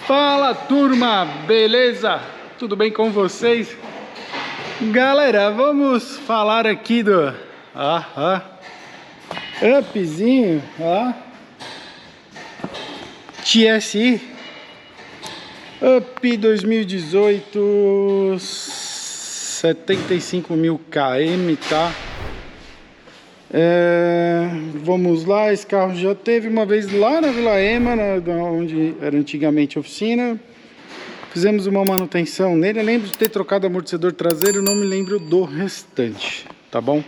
Fala turma, beleza? Tudo bem com vocês? Galera, vamos falar aqui do upzinho, TSI Up 2018, 75.000 km, tá? Vamos lá, esse carro já teve uma vez lá na Vila Ema, onde era antigamente oficina. Fizemos uma manutenção nele. Eu lembro de ter trocado amortecedor traseiro, não me lembro do restante, tá bom?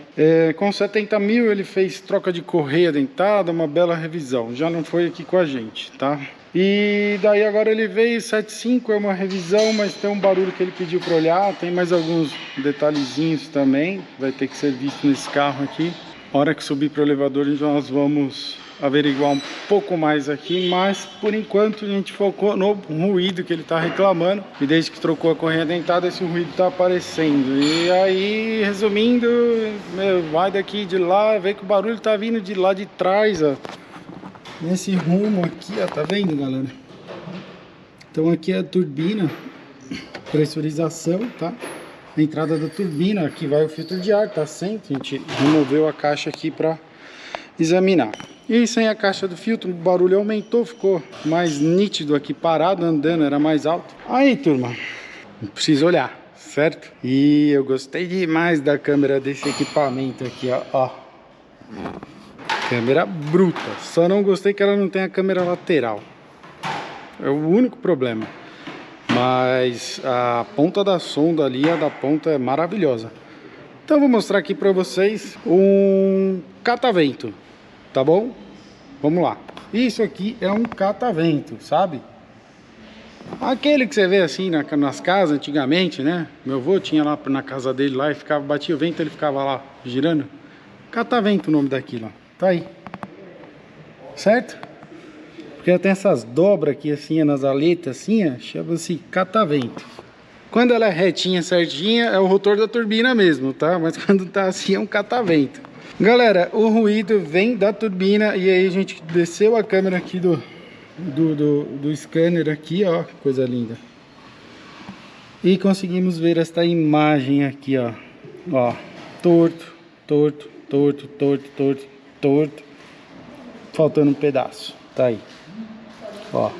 Com 70 mil ele fez troca de correia dentada, uma bela revisão. Já não foi aqui com a gente, tá? E daí agora ele veio, 75 é uma revisão, mas tem um barulho que ele pediu para olhar. Tem mais alguns detalhezinhos também, vai ter que ser visto nesse carro aqui. A hora que subir para o elevador nós vamos averiguar um pouco mais aqui, mas por enquanto a gente focou no ruído que ele está reclamando. E desde que trocou a correia dentada esse ruído está aparecendo. E aí, resumindo, vai daqui de lá, vê que o barulho está vindo de lá de trás, ó. Nesse rumo aqui, ó, tá vendo, galera? Então aqui é a turbina, pressurização, tá? A entrada da turbina, aqui vai o filtro de ar, tá sem. A gente removeu a caixa aqui para examinar. E sem a caixa do filtro, o barulho aumentou, ficou mais nítido aqui parado, andando, era mais alto. Aí, turma, preciso olhar, certo? E eu gostei demais da câmera desse equipamento aqui, ó. Câmera bruta, só não gostei que ela não tem a câmera lateral. É o único problema. Mas a ponta da sonda ali, a da ponta é maravilhosa. Então eu vou mostrar aqui para vocês um catavento, tá bom? Vamos lá. Isso aqui é um catavento, sabe? Aquele que você vê assim nas casas antigamente, né? Meu avô tinha lá na casa dele lá e ficava, batia o vento, ele ficava lá girando. Catavento o nome daquilo, ó. Tá aí. Certo? Porque tem essas dobras aqui assim, nas aletas assim, ó, chama-se catavento. Quando ela é retinha, certinha, é o rotor da turbina mesmo, tá? Mas quando tá assim é um catavento. Galera, o ruído vem da turbina e aí a gente desceu a câmera aqui do scanner aqui, ó, coisa linda. E conseguimos ver esta imagem aqui, ó. Ó, torto, torto, torto, torto, torto, torto. Faltando um pedaço, tá aí. Ó,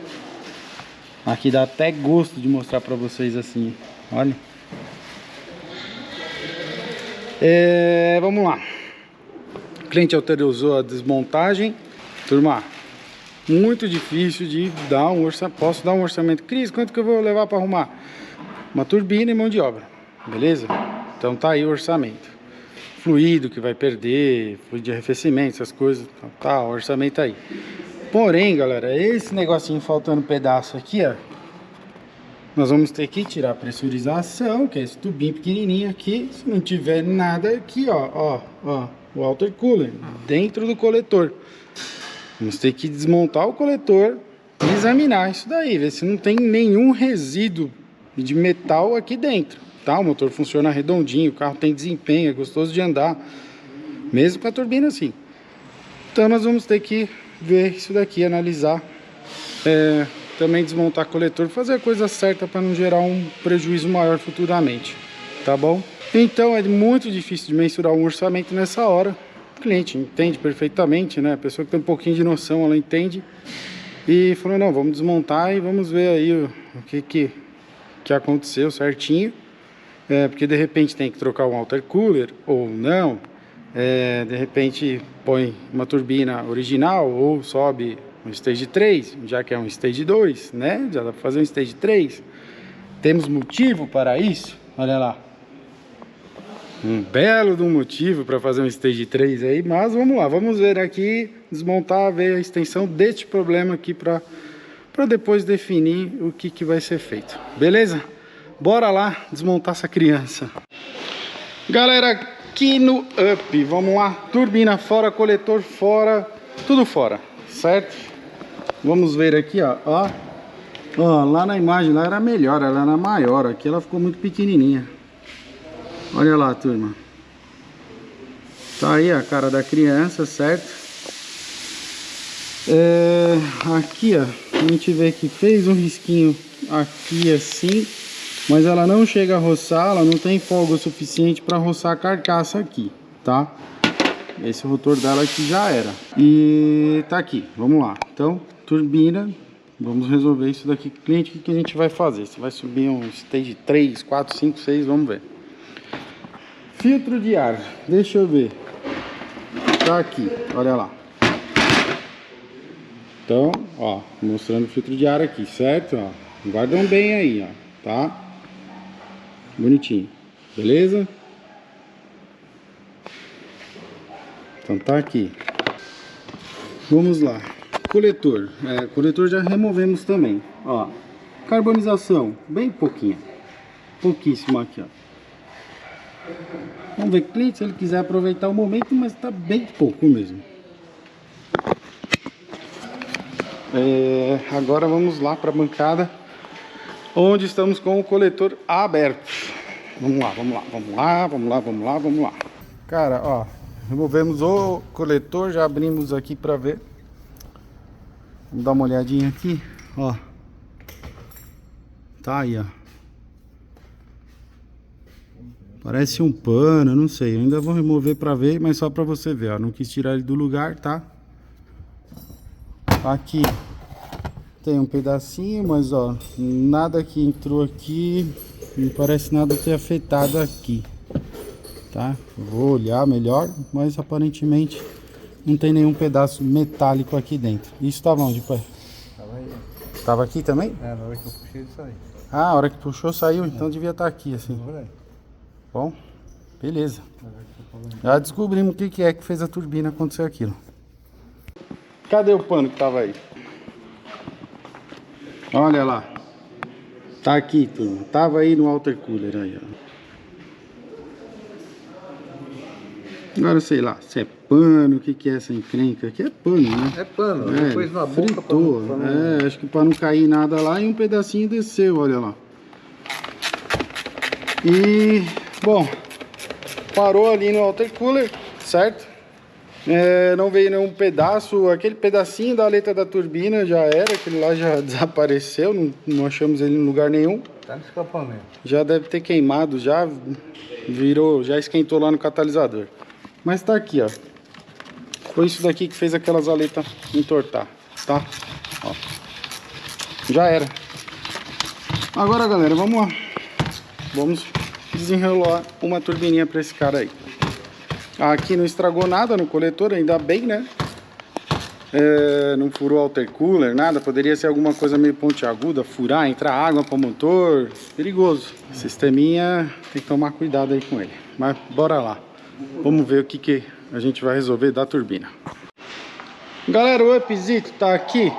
aqui dá até gosto de mostrar pra vocês assim, olha. Vamos lá. O cliente autorizou a desmontagem. Turma, muito difícil de dar um orçamento. Posso dar um orçamento? Cris, quanto que eu vou levar para arrumar? Uma turbina e mão de obra, beleza? Então tá aí o orçamento. Fluido que vai perder, fluido de arrefecimento, essas coisas. Tá, o orçamento aí. Porém, galera, esse negocinho faltando pedaço aqui, ó, nós vamos ter que tirar a pressurização, que é esse tubinho pequenininho aqui. Se não tiver nada aqui, ó, o water cooler dentro do coletor. Vamos ter que desmontar o coletor e examinar isso daí, ver se não tem nenhum resíduo de metal aqui dentro, tá? O motor funciona redondinho, o carro tem desempenho, é gostoso de andar, mesmo com a turbina assim. Então nós vamos ter que ver isso daqui, analisar, também desmontar coletor, fazer a coisa certa para não gerar um prejuízo maior futuramente, tá bom? Então é muito difícil de mensurar um orçamento nessa hora. O cliente entende perfeitamente, né? A pessoa que tem um pouquinho de noção, ela entende. E falou, não, vamos desmontar e vamos ver aí o que aconteceu certinho. Porque de repente tem que trocar um water cooler ou não. De repente põe uma turbina original ou sobe um stage 3, já que é um stage 2, né? Já dá para fazer um stage 3. Temos motivo para isso? Olha lá. Um belo de um motivo para fazer um stage 3 aí, mas vamos lá, vamos ver aqui, desmontar, ver a extensão deste problema aqui para depois definir o que vai ser feito. Beleza? Bora lá desmontar essa criança. Galera, aqui no Up, vamos lá, turbina fora, coletor fora, tudo fora, certo? Vamos ver aqui, ó, lá na imagem lá era melhor, ela era maior, aqui ela ficou muito pequenininha. Olha lá, turma. Tá aí a cara da criança, certo? Aqui, ó, a gente vê que fez um risquinho aqui assim, mas ela não chega a roçar, ela não tem folga o suficiente para roçar a carcaça aqui, tá? Esse rotor dela aqui já era. E tá aqui, vamos lá. Então, turbina, vamos resolver isso daqui com o cliente. O que a gente vai fazer? Você vai subir um stage 3, 4, 5, 6, vamos ver. Filtro de ar, deixa eu ver. Tá aqui, olha lá. Então, ó, mostrando o filtro de ar aqui, certo? Ó, guardam bem aí, ó, tá? Bonitinho, beleza? Então tá aqui. Vamos lá. Coletor. Coletor já removemos também. Ó, carbonização, bem pouquinha. Pouquíssimo aqui, ó. Vamos ver com o cliente se ele quiser aproveitar o momento, mas tá bem pouco mesmo. Agora vamos lá para a bancada, onde estamos com o coletor aberto. Vamos lá, vamos lá, vamos lá, vamos lá, vamos lá, vamos lá. Cara, ó, removemos o coletor, já abrimos aqui para ver. Vamos dar uma olhadinha aqui, ó. Tá aí, ó. Parece um pano, não sei. Eu ainda vou remover para ver, mas só para você ver, ó. Não quis tirar ele do lugar, tá? Aqui tem um pedacinho, mas ó, nada que entrou aqui, não parece nada ter afetado aqui, tá? Vou olhar melhor, mas aparentemente não tem nenhum pedaço metálico aqui dentro. Isso tava onde, pai? Tava aí. Tava aqui também? Na hora que eu puxei ele saiu. Ah, a hora que puxou saiu, então devia estar aqui assim. Bom, beleza. Já descobrimos o que é que fez a turbina acontecer aquilo. Cadê o pano que tava aí? Olha lá. Tá aqui, turma. Tava aí no water cooler aí, ó. Agora sei lá, se é pano, o que é essa encrenca? Aqui é pano, né? É pano, depois na boca fritou. pra não... Acho que pra não cair nada lá e um pedacinho desceu, olha lá. E, bom, parou ali no water cooler, certo? Não veio nenhum pedaço, aquele pedacinho da aleta da turbina já era, aquele lá já desapareceu, não achamos ele em lugar nenhum. Tá no escapamento. Já deve ter queimado, já virou, já esquentou lá no catalisador. Mas tá aqui, ó. Foi isso daqui que fez aquelas aletas entortar, tá? Ó. Já era. Agora, galera, vamos lá. Vamos desenrolar uma turbininha para esse cara aí. Aqui não estragou nada no coletor, ainda bem, né? Não furou water cooler, nada. Poderia ser alguma coisa meio pontiaguda, furar, entrar água para o motor. Perigoso. Sisteminha, tem que tomar cuidado aí com ele. Mas bora lá. Vamos ver o que a gente vai resolver da turbina. Galera, o Upzito tá aqui.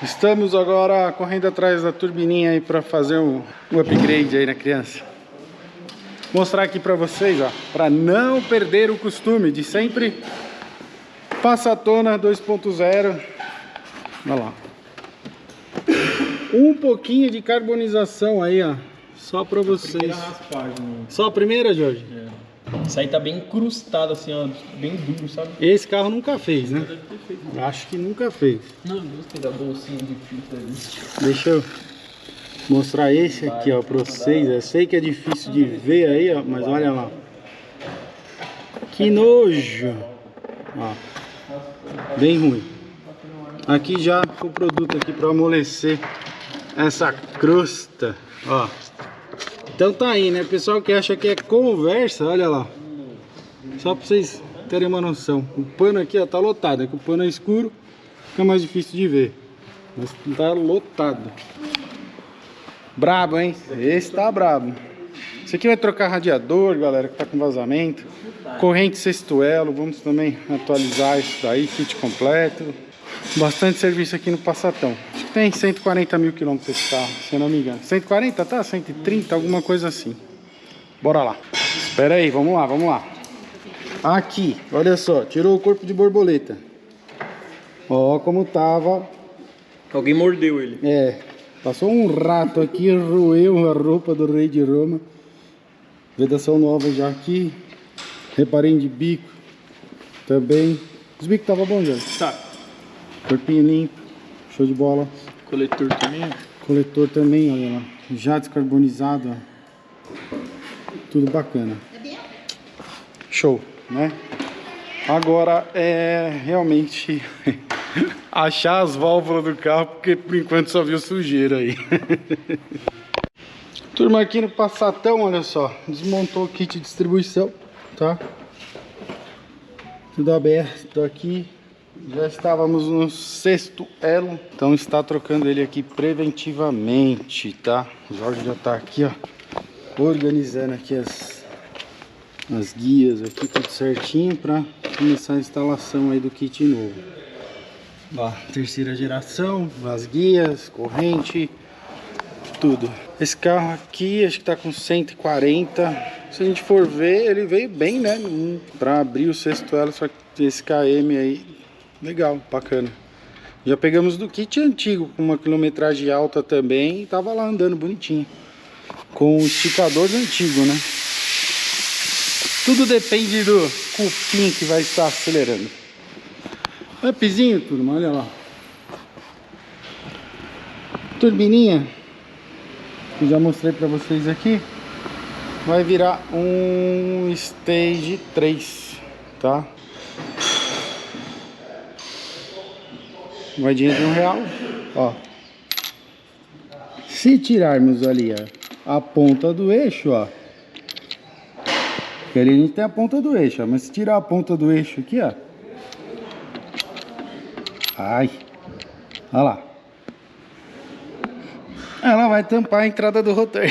Estamos agora correndo atrás da turbininha aí para fazer um upgrade aí na criança. Vou mostrar aqui para vocês, ó, para não perder o costume de sempre Passatona 2.0. Olha lá. Um pouquinho de carbonização aí, ó, só para vocês. Só a primeira, Jorge? Isso aí tá bem incrustado assim, ó, bem duro, sabe? Esse carro nunca fez, né? Acho que nunca fez. Não, gostei da bolsinha de fita ali. Deixa eu mostrar esse aqui, ó, pra vocês. Eu sei que é difícil de ver aí, ó, mas olha lá. Que nojo! Ó, bem ruim. Aqui já o produto aqui para amolecer essa crosta, ó. Então tá aí, né? Pessoal que acha que é conversa, olha lá. Só pra vocês terem uma noção. O pano aqui, ó, tá lotado. É que o pano é escuro, fica mais difícil de ver. Mas tá lotado. Brabo, hein? Esse tá brabo. Esse aqui vai trocar radiador, galera, que tá com vazamento. Corrente sexto elo, vamos também atualizar isso daí, kit completo. Bastante serviço aqui no Passatão. Acho que tem 140 mil quilômetros esse carro, se eu não me engano. 140, tá? 130, alguma coisa assim. Bora lá. Espera aí, vamos lá, vamos lá. Aqui, olha só, tirou o corpo de borboleta. Ó como tava. Alguém mordeu ele. Passou um rato aqui, roeu a roupa do rei de Roma. Vedação nova já aqui. Reparei de bico também. Os bicos estavam bons, já. Tá. Corpinho limpo. Show de bola. Coletor também. Coletor também, olha lá. Já descarbonizado, ó. Tudo bacana. Show, né? Agora é realmente achar as válvulas do carro, porque por enquanto só viu sujeira aí. Turma, aqui no Passatão, olha só, desmontou o kit de distribuição, tá? Tudo aberto aqui. Já estávamos no 6º elo, então está trocando ele aqui preventivamente, tá? O Jorge já tá aqui, ó, organizando aqui as guias aqui, tudo certinho para começar a instalação aí do kit novo. Ó, 3ª geração, as guias, corrente, tudo. Esse carro aqui, acho que tá com 140. Se a gente for ver, ele veio bem, né? Para abrir o 6º elo, só que esse KM aí, legal, bacana. Já pegamos do kit antigo, com uma quilometragem alta também, e tava lá andando bonitinho. Com o esticador antigo, né? Tudo depende do cupim que vai estar acelerando. Upzinho, turma, olha lá. Turbininha, que eu já mostrei pra vocês aqui. Vai virar um Stage 3, tá? Moedinha de R$1, ó. Se tirarmos ali, ó, a ponta do eixo, ó. Porque ali a gente tem a ponta do eixo, ó. Mas se tirar a ponta do eixo aqui, ó. Ai. Olha lá. Ela vai tampar a entrada do rotor.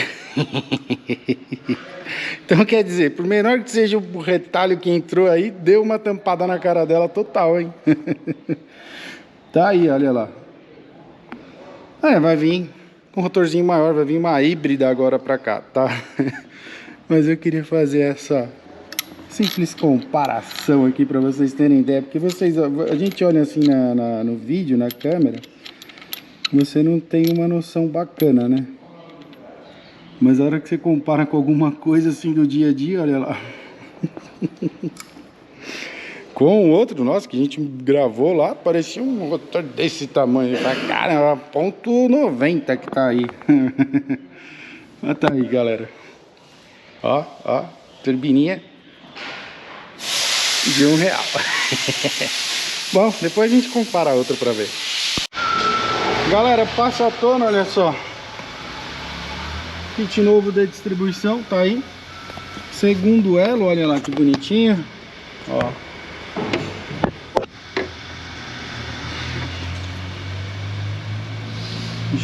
Então quer dizer, por menor que seja o retalho que entrou aí, deu uma tampada na cara dela total, hein? Tá aí, olha lá. Vai vir um rotorzinho maior, vai vir uma híbrida agora pra cá, tá? Mas eu queria fazer essa simples comparação aqui pra vocês terem ideia, porque vocês, a gente olha assim no vídeo, na câmera, você não tem uma noção bacana, né? Mas a hora que você compara com alguma coisa assim do dia a dia, olha lá. Com o outro, nossa, que a gente gravou lá, parecia um rotor desse tamanho. Caramba, ponto .90 que tá aí. Mas tá aí, galera. Ó, ó, turbininha de R$1. Bom, depois a gente compara a outra pra ver. Galera, Passatona, olha só. Kit novo da distribuição, tá aí. 2º elo, olha lá que bonitinho. Ó.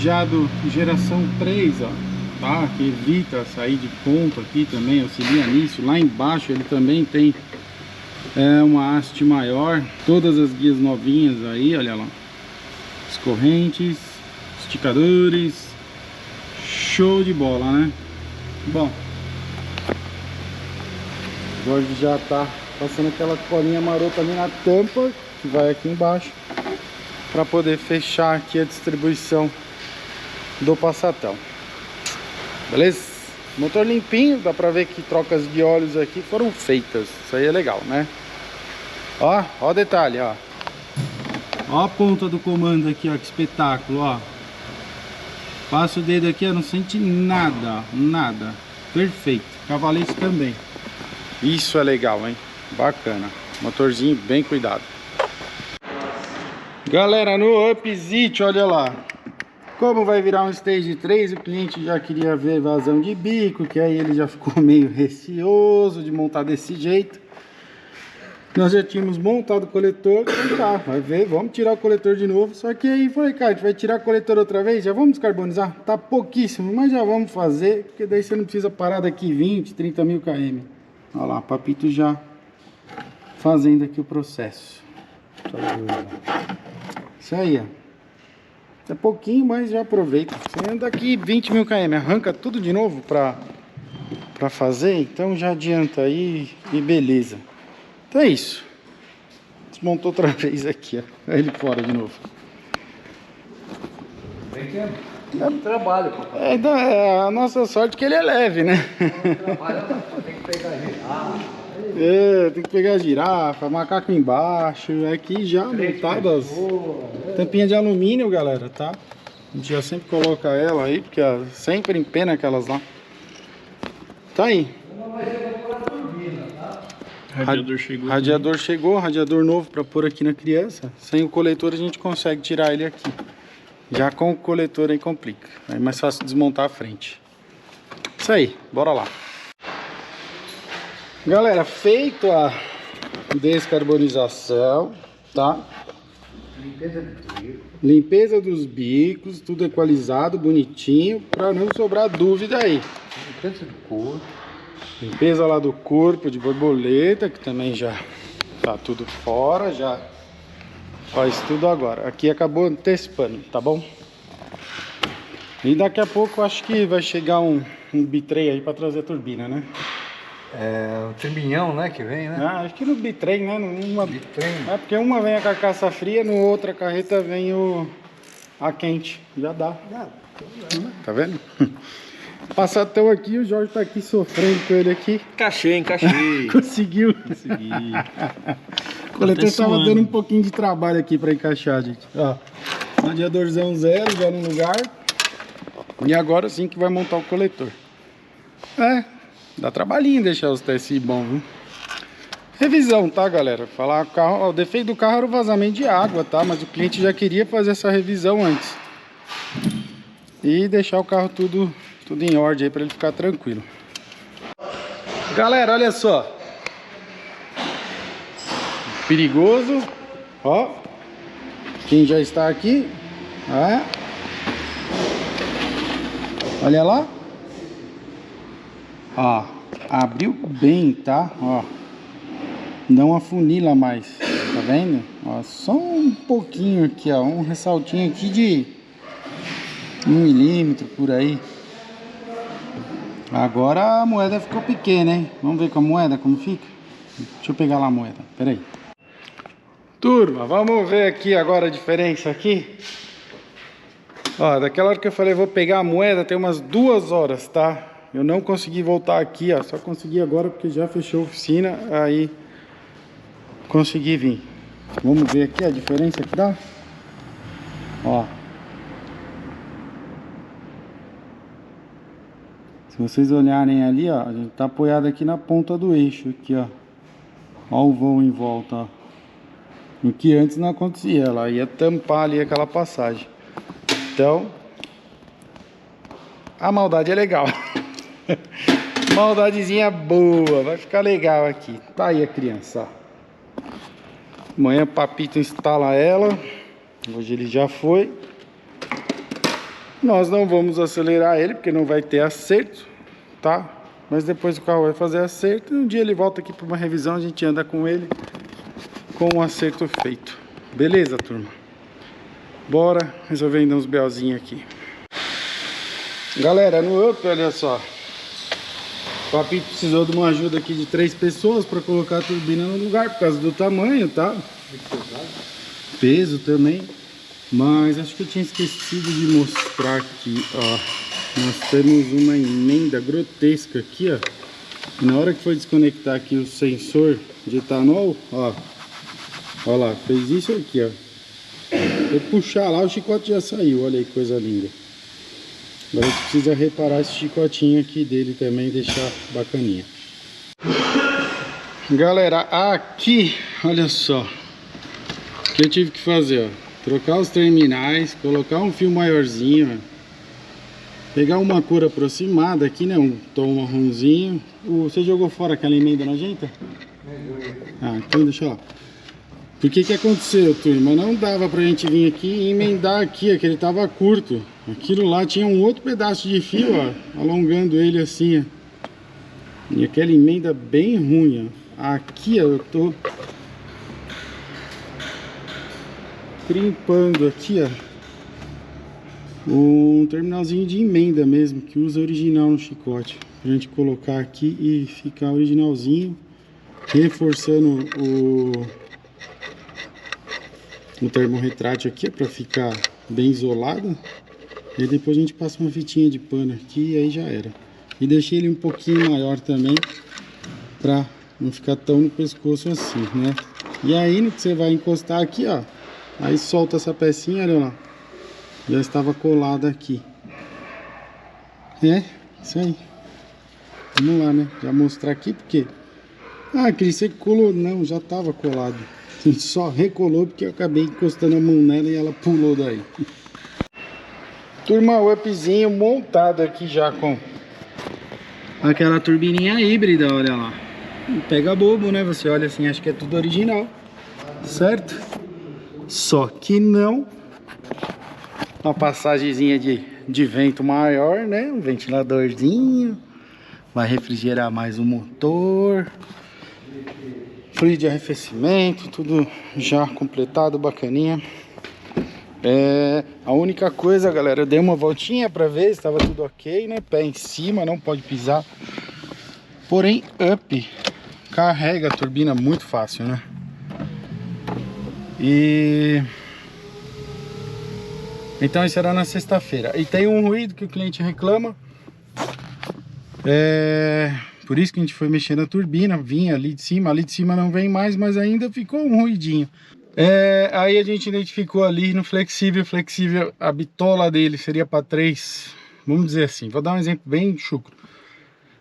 Já do geração 3, ó, tá? Que evita sair de ponto aqui também, auxilia nisso. Lá embaixo ele também tem uma haste maior. Todas as guias novinhas aí, olha lá. As correntes, esticadores. Show de bola, né? Bom, o Jorge já tá passando aquela colinha marota ali na tampa, que vai aqui embaixo, para poder fechar aqui a distribuição do Passatão. Beleza? Motor limpinho, dá pra ver que trocas de óleos aqui foram feitas. Isso aí é legal, né? Ó, ó o detalhe, ó. Ó a ponta do comando aqui, ó, que espetáculo, ó. Passa o dedo aqui, ó, não sente nada, ó, nada. Perfeito. Cavalete também. Isso é legal, hein? Bacana. Motorzinho bem cuidado. Galera, no Upzit, olha lá. Como vai virar um Stage 3, o cliente já queria ver vazão de bico, que aí ele já ficou meio receoso de montar desse jeito. Nós já tínhamos montado o coletor, então tá, vai ver, vamos tirar o coletor de novo. Só que aí falei, cara, a gente vai tirar o coletor outra vez, já vamos descarbonizar? Tá pouquíssimo, mas já vamos fazer, porque daí você não precisa parar daqui 20, 30 mil km. Olha lá, Papito já fazendo aqui o processo. Isso aí, ó. É pouquinho, mas já aproveita. Você anda aqui 20 mil km, arranca tudo de novo pra fazer, então já adianta aí e beleza. Então é isso. Desmontou outra vez aqui, ó. Ele fora de novo. É trabalho, papai. A nossa sorte é que ele é leve, né? Tem que pegar girafa. Tem que pegar a girafa, macaco embaixo. Aqui já montado as tampinhas de alumínio, galera, tá? A gente já sempre coloca ela aí, porque sempre empena aquelas lá. Tá aí. Radiador chegou. Radiador novo para pôr aqui na criança. Sem o coletor a gente consegue tirar ele aqui. Já com o coletor aí complica. É mais fácil desmontar a frente. Isso aí, bora lá. Galera, feito a descarbonização, tá? Limpeza dos bicos, tudo equalizado, bonitinho, para não sobrar dúvida aí. Limpeza do corpo. Limpeza lá do corpo de borboleta, que também já tá tudo fora, já faz tudo agora. Aqui acabou antecipando, tá bom? E daqui a pouco acho que vai chegar um bitray aí para trazer a turbina, né? É um turbinhão, né, que vem, né? Ah, acho que no bitrem, né? Bitrem. É porque uma vem a carcaça fria, no outra carreta vem a quente. Já dá. Tá vendo? Passadão aqui, o Jorge tá aqui sofrendo com ele aqui. Encaixei. Conseguiu. Consegui. O coletor tava dando um pouquinho de trabalho aqui pra encaixar, gente. Ó, radiadorzão zero, já no lugar. E agora sim que vai montar o coletor. Dá trabalhinho deixar os TSI bom, viu? Revisão, tá, galera? Falar o carro, ó, o defeito do carro era o vazamento de água, tá? Mas o cliente já queria fazer essa revisão antes. E deixar o carro tudo em ordem aí pra ele ficar tranquilo. Galera, olha só. Perigoso. Ó. Quem já está aqui. Olha lá. Ó, abriu bem, tá? Ó, não afunila mais, tá vendo? Ó, só um pouquinho aqui, ó, um ressaltinho aqui de 1 milímetro por aí. Agora a moeda ficou pequena, hein? Vamos ver com a moeda como fica? Deixa eu pegar lá a moeda, pera aí. Turma, vamos ver aqui agora a diferença aqui. Ó, daquela hora que eu falei vou pegar a moeda, tem umas 2 horas, tá? Eu não consegui voltar aqui, ó. Só consegui agora porque já fechou a oficina. Aí consegui vir. Vamos ver aqui a diferença que dá. Ó. Se vocês olharem ali, ó, a gente tá apoiado aqui na ponta do eixo aqui, ó. Ó o vão em volta, ó. O que antes não acontecia, ela ia tampar ali aquela passagem. Então, a maldade é legal. Maldadezinha boa, vai ficar legal aqui. Tá aí a criança, ó. Amanhã o Papito instala ela. Hoje ele já foi. Nós não vamos acelerar ele, porque não vai ter acerto, tá? Mas depois o carro vai fazer acerto. Um dia ele volta aqui para uma revisão, a gente anda com ele com o acerto feito. Beleza, turma? Bora resolver ainda uns BOzinhos aqui. Galera, no Up, olha só. O Papito precisou de uma ajuda aqui de 3 pessoas para colocar a turbina no lugar, por causa do tamanho, tá? Peso também. Mas acho que eu tinha esquecido de mostrar aqui, ó. Nós temos uma emenda grotesca aqui, ó. Na hora que foi desconectar aqui o sensor de etanol, ó. Ó lá, fez isso aqui, ó. Eu puxar lá, o chicote já saiu, olha aí que coisa linda. Agora a gente precisa reparar esse chicotinho aqui dele também, deixar bacaninha. Galera, aqui, olha só. O que eu tive que fazer, ó. Trocar os terminais, colocar um fio maiorzinho, ó. Pegar uma cor aproximada aqui, né? Um tom marronzinho. Você jogou fora aquela emenda nojenta? Ah, então deixa lá. Por que aconteceu, turma? Não dava pra gente vir aqui e emendar aqui, ó, que ele tava curto. Aquilo lá tinha um outro pedaço de fio, ó, alongando ele assim, ó. E aquela emenda bem ruim, ó. Aqui, ó, eu tô crimpando aqui, ó, um terminalzinho de emenda mesmo, que usa original no chicote. Pra gente colocar aqui e ficar originalzinho, reforçando o termorretrátil aqui, para ficar bem isolado. E depois a gente passa uma fitinha de pano aqui e aí já era. E deixei ele um pouquinho maior também, pra não ficar tão no pescoço assim, né? E aí no que você vai encostar aqui, ó, aí solta essa pecinha, olha lá. já estava colada aqui. É, isso aí. Vamos lá, né? Já mostrar aqui porque... Ah, Cris, você colou? Não, já estava colado. A gente só recolou porque eu acabei encostando a mão nela e ela pulou daí. Turma, o upzinho montado aqui já com aquela turbininha híbrida, olha lá. Pega bobo, né? Você olha assim, acha que é tudo original, certo? Só que não. Uma passagemzinha de vento maior, né? Um ventiladorzinho. Vai refrigerar mais o motor. Fluido de arrefecimento, tudo já completado, bacaninha. A única coisa, galera, eu dei uma voltinha pra ver se estava tudo ok, né? Pé em cima, não pode pisar. Porém, up carrega a turbina muito fácil, né? E... Então isso era na sexta-feira. E tem um ruído que o cliente reclama. Por isso que a gente foi mexer na turbina. Vinha ali de cima não vem mais, mas ainda ficou um ruidinho. Aí a gente identificou ali no flexível, a bitola dele seria para 3, vamos dizer assim, vou dar um exemplo bem chucro.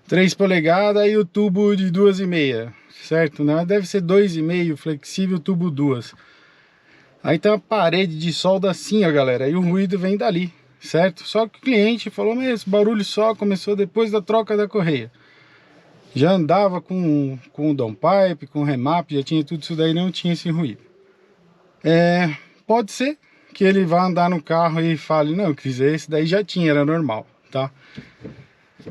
3 polegadas e o tubo de 2,5, certo? Né? Deve ser 2,5, flexível, tubo 2. Aí tem uma parede de solda assim, ó, galera, e o ruído vem dali, certo? Só que o cliente falou, mas esse barulho só começou depois da troca da correia. Já andava com o downpipe, com o remap, já tinha tudo isso daí, não tinha esse ruído. Pode ser que ele vá andar no carro e fale, não, Cris, esse daí já tinha, era normal, tá?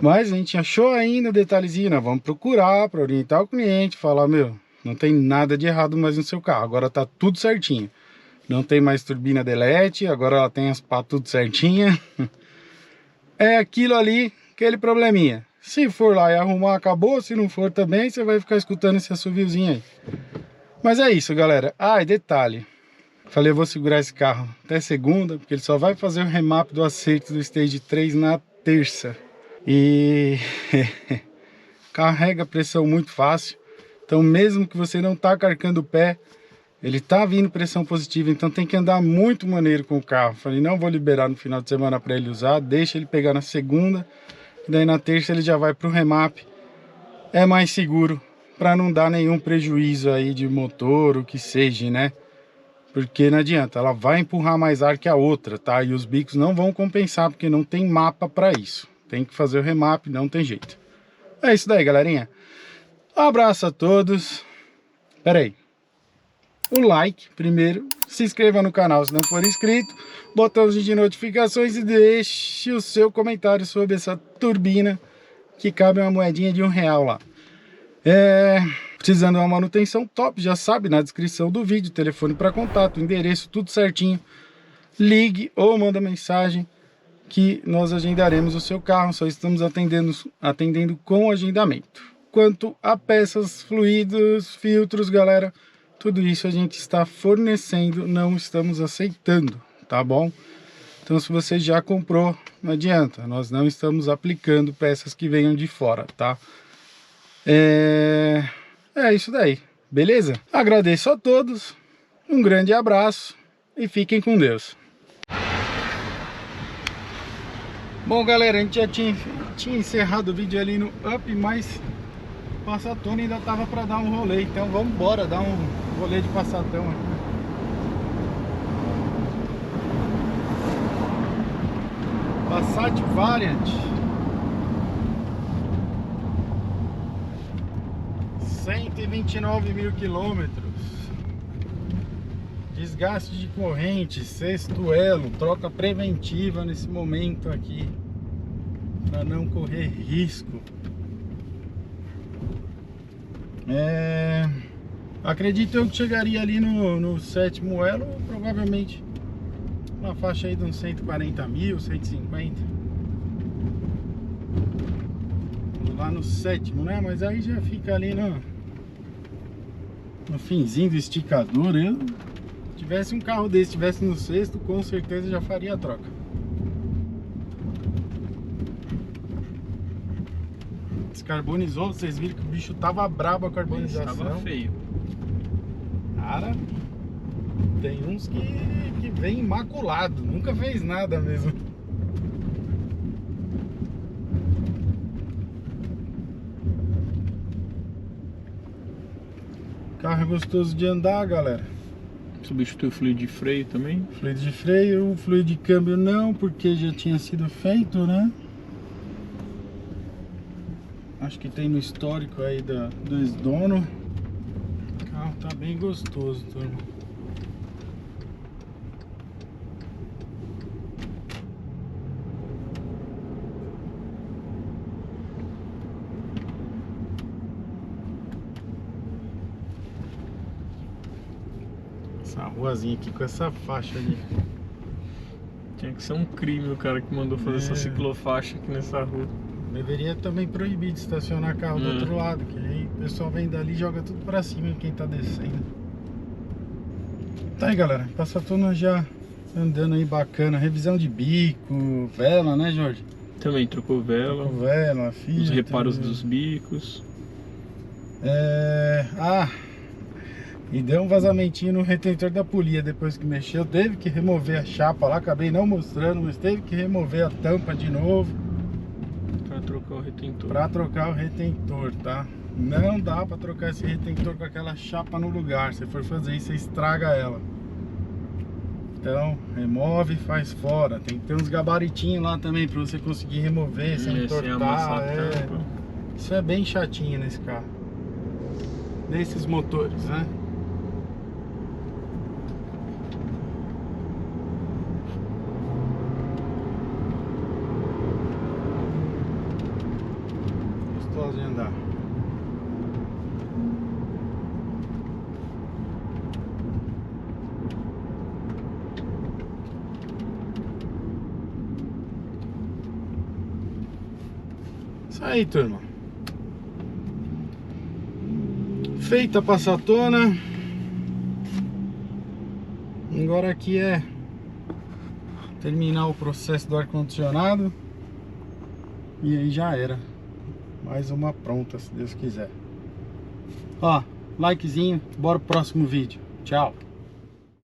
Mas a gente achou ainda o detalhezinho, nós vamos procurar para orientar o cliente, falar, meu, não tem nada de errado mais no seu carro, agora tá tudo certinho. Não tem mais turbina delete, agora ela tem as pás tudo certinha. É aquilo ali, aquele probleminha. Se for lá e arrumar, acabou, se não for também, você vai ficar escutando esse assoviozinho aí. Mas é isso, galera. Ah, e detalhe. Falei, eu vou segurar esse carro até segunda, porque ele só vai fazer o remap do acerto do Stage 3 na terça. E carrega pressão muito fácil. Então mesmo que você não tá carcando o pé, ele tá vindo pressão positiva, então tem que andar muito maneiro com o carro. Falei, não vou liberar no final de semana para ele usar, deixa ele pegar na segunda, e daí na terça ele já vai pro remap. É mais seguro, para não dar nenhum prejuízo aí de motor, o que seja, né? Porque não adianta, ela vai empurrar mais ar que a outra, tá? E os bicos não vão compensar, porque não tem mapa para isso. Tem que fazer o remap, não tem jeito. É isso daí, galerinha. Um abraço a todos. Pera aí. O like primeiro, se inscreva no canal se não for inscrito, botãozinho de notificações e deixe o seu comentário sobre essa turbina que cabe uma moedinha de R$1 lá. Precisando de uma manutenção top, já sabe, na descrição do vídeo, telefone para contato, endereço, tudo certinho. Ligue ou manda mensagem que nós agendaremos o seu carro, só estamos atendendo com agendamento. Quanto a peças, fluidos, filtros, galera, tudo isso a gente está fornecendo, não estamos aceitando, tá bom? Então se você já comprou, não adianta, nós não estamos aplicando peças que venham de fora, tá? É isso daí, beleza? Agradeço a todos, um grande abraço e fiquem com Deus. Bom, galera, a gente já tinha encerrado o vídeo ali no up, mas Passatona ainda tava para dar um rolê, então vamos embora dar um rolê de Passatão aqui. Passat Variant 129 mil quilômetros, desgaste de corrente, sexto elo, troca preventiva nesse momento aqui, para não correr risco. Acredito eu que chegaria ali no sétimo elo, provavelmente uma faixa aí de uns 140 mil, 150. Lá no sétimo, né? Mas aí já fica ali no finzinho do esticador. Se tivesse um carro desse, tivesse no sexto, com certeza já faria a troca. Descarbonizou, vocês viram que o bicho tava brabo a carbonização. Tava feio. Cara, Tem uns que vem imaculado, nunca fez nada mesmo. Carro é gostoso de andar, galera. Substitui o fluido de freio também? Fluido de freio, fluido de câmbio não, porque já tinha sido feito, né? Acho que tem no histórico aí do ex-dono. O carro tá bem gostoso, turma. Essa ruazinha aqui com essa faixa ali. Tinha que ser um crime o cara que mandou fazer essa ciclofaixa aqui nessa rua. Deveria também proibir de estacionar carro do outro lado, que aí o pessoal vem dali e joga tudo pra cima quem tá descendo. Tá aí, galera, Passatona já andando aí bacana, revisão de bico, vela, né, Jorge? Também trocou vela, Com vela, filtro, os reparos dos bicos. E deu um vazamentinho no retentor da polia depois que mexeu. Teve que remover a chapa lá, acabei não mostrando, mas teve que remover a tampa de novo Pra trocar o retentor. pra trocar o retentor, tá? Não dá pra trocar esse retentor com aquela chapa no lugar. Se for fazer isso, você estraga ela. Então, remove e faz fora. Tem que ter uns gabaritinhos lá também pra você conseguir remover sem entortar. Isso é bem chatinho nesse carro. Nesses motores, né? Gostoso de andar. Isso aí, turma. Feita a Passatona. Agora aqui é terminar o processo do ar-condicionado. E aí já era. Mais uma pronta, se Deus quiser. Ó, likezinho. Bora pro próximo vídeo. Tchau.